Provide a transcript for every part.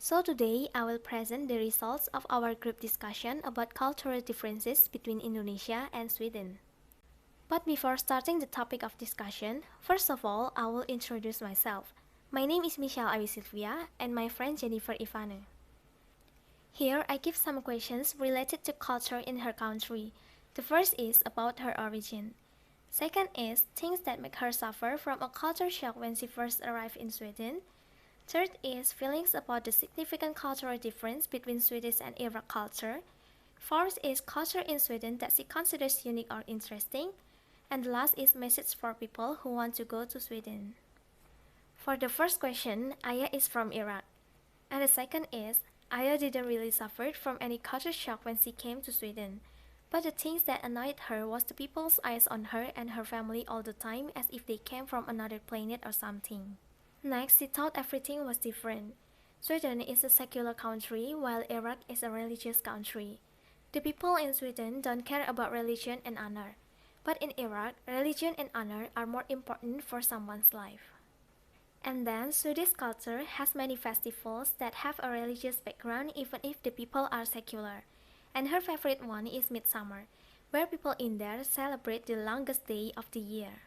So today I will present the results of our group discussion about cultural differences between Indonesia and Sweden. But before starting the topic of discussion, first of all I will introduce myself. My name is Michelle Awi Sylvia and my friend Jennifer Ivane. Here I give some questions related to culture in her country. The first is about her origin. Second is things that make her suffer from a culture shock when she first arrived in Sweden. Third is feelings about the significant cultural difference between Swedish and Iraq culture. Fourth is culture in Sweden that she considers unique or interesting. And the last is message for people who want to go to Sweden. For the first question, Aya is from Iraq. And the second is, Aya didn't really suffer from any culture shock when she came to Sweden. But the things that annoyed her was the people's eyes on her and her family all the time as if they came from another planet or something. Next, she thought everything was different. Sweden is a secular country, while Iraq is a religious country. The people in Sweden don't care about religion and honor. But in Iraq, religion and honor are more important for someone's life. And then, Swedish culture has many festivals that have a religious background even if the people are secular. And her favorite one is Midsummer, where people in there celebrate the longest day of the year.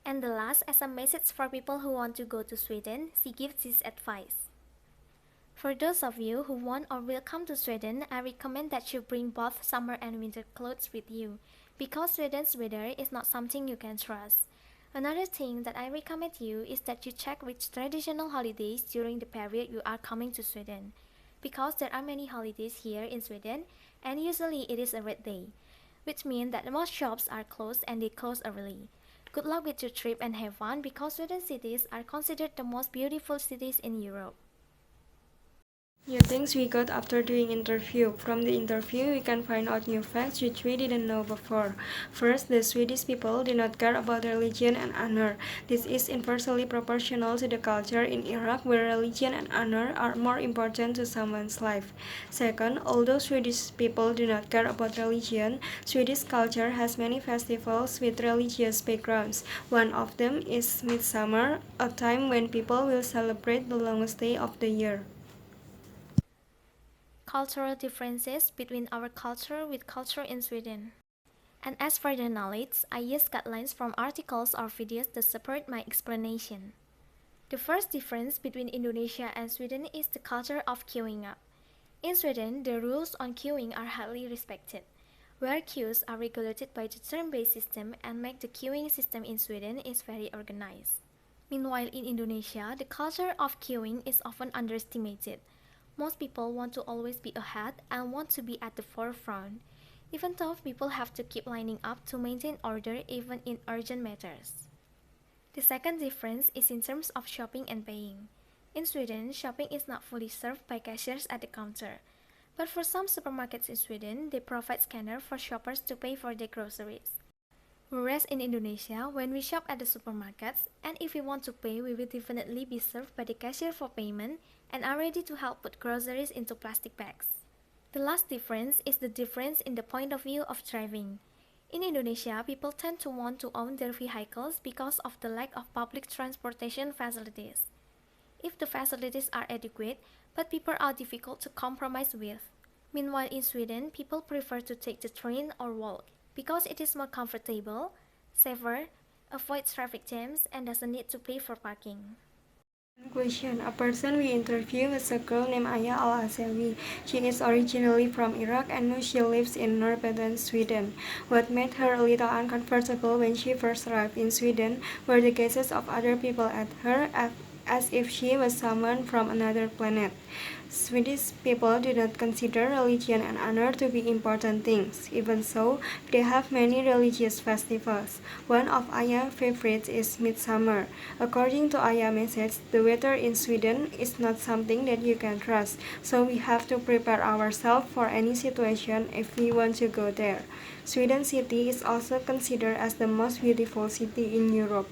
And the last, as a message for people who want to go to Sweden, she gives this advice. For those of you who want or will come to Sweden, I recommend that you bring both summer and winter clothes with you, because Sweden's weather is not something you can trust. Another thing that I recommend you is that you check which traditional holidays during the period you are coming to Sweden, because there are many holidays here in Sweden, and usually it is a red day, which means that most shops are closed and they close early. Good luck with your trip and have fun because Sweden cities are considered the most beautiful cities in Europe. New things we got after doing interview. From the interview, we can find out new facts which we didn't know before. First, the Swedish people do not care about religion and honor. This is inversely proportional to the culture in Iraq where religion and honor are more important to someone's life. Second, although Swedish people do not care about religion, Swedish culture has many festivals with religious backgrounds. One of them is Midsummer, a time when people will celebrate the longest day of the year. Cultural differences between our culture with culture in Sweden. And as for the knowledge, I use guidelines from articles or videos that support my explanation. The first difference between Indonesia and Sweden is the culture of queuing up. In Sweden, the rules on queuing are highly respected, where queues are regulated by the turn-based system and make the queuing system in Sweden is very organized. Meanwhile, in Indonesia, the culture of queuing is often underestimated. Most people want to always be ahead and want to be at the forefront, even though people have to keep lining up to maintain order even in urgent matters. The second difference is in terms of shopping and paying. In Sweden, shopping is not fully served by cashiers at the counter, but for some supermarkets in Sweden, they provide scanners for shoppers to pay for their groceries. Whereas in Indonesia, when we shop at the supermarkets, and if we want to pay, we will definitely be served by the cashier for payment and are ready to help put groceries into plastic bags. The last difference is the difference in the point of view of driving. In Indonesia, people tend to want to own their vehicles because of the lack of public transportation facilities. If the facilities are adequate, but people are difficult to compromise with. Meanwhile, in Sweden, people prefer to take the train or walk, because it is more comfortable, safer, avoids traffic jams, and doesn't need to pay for parking. Question. A person we interviewed is a girl named Aya Al-Asawi. She is originally from Iraq and now she lives in northern Sweden. What made her a little uncomfortable when she first arrived in Sweden were the gazes of other people at her as if she was someone from another planet. Swedish people do not consider religion and honor to be important things. Even so, they have many religious festivals. One of Aya's favorites is Midsummer. According to Aya's message, the weather in Sweden is not something that you can trust, so we have to prepare ourselves for any situation if we want to go there. Sweden City is also considered as the most beautiful city in Europe.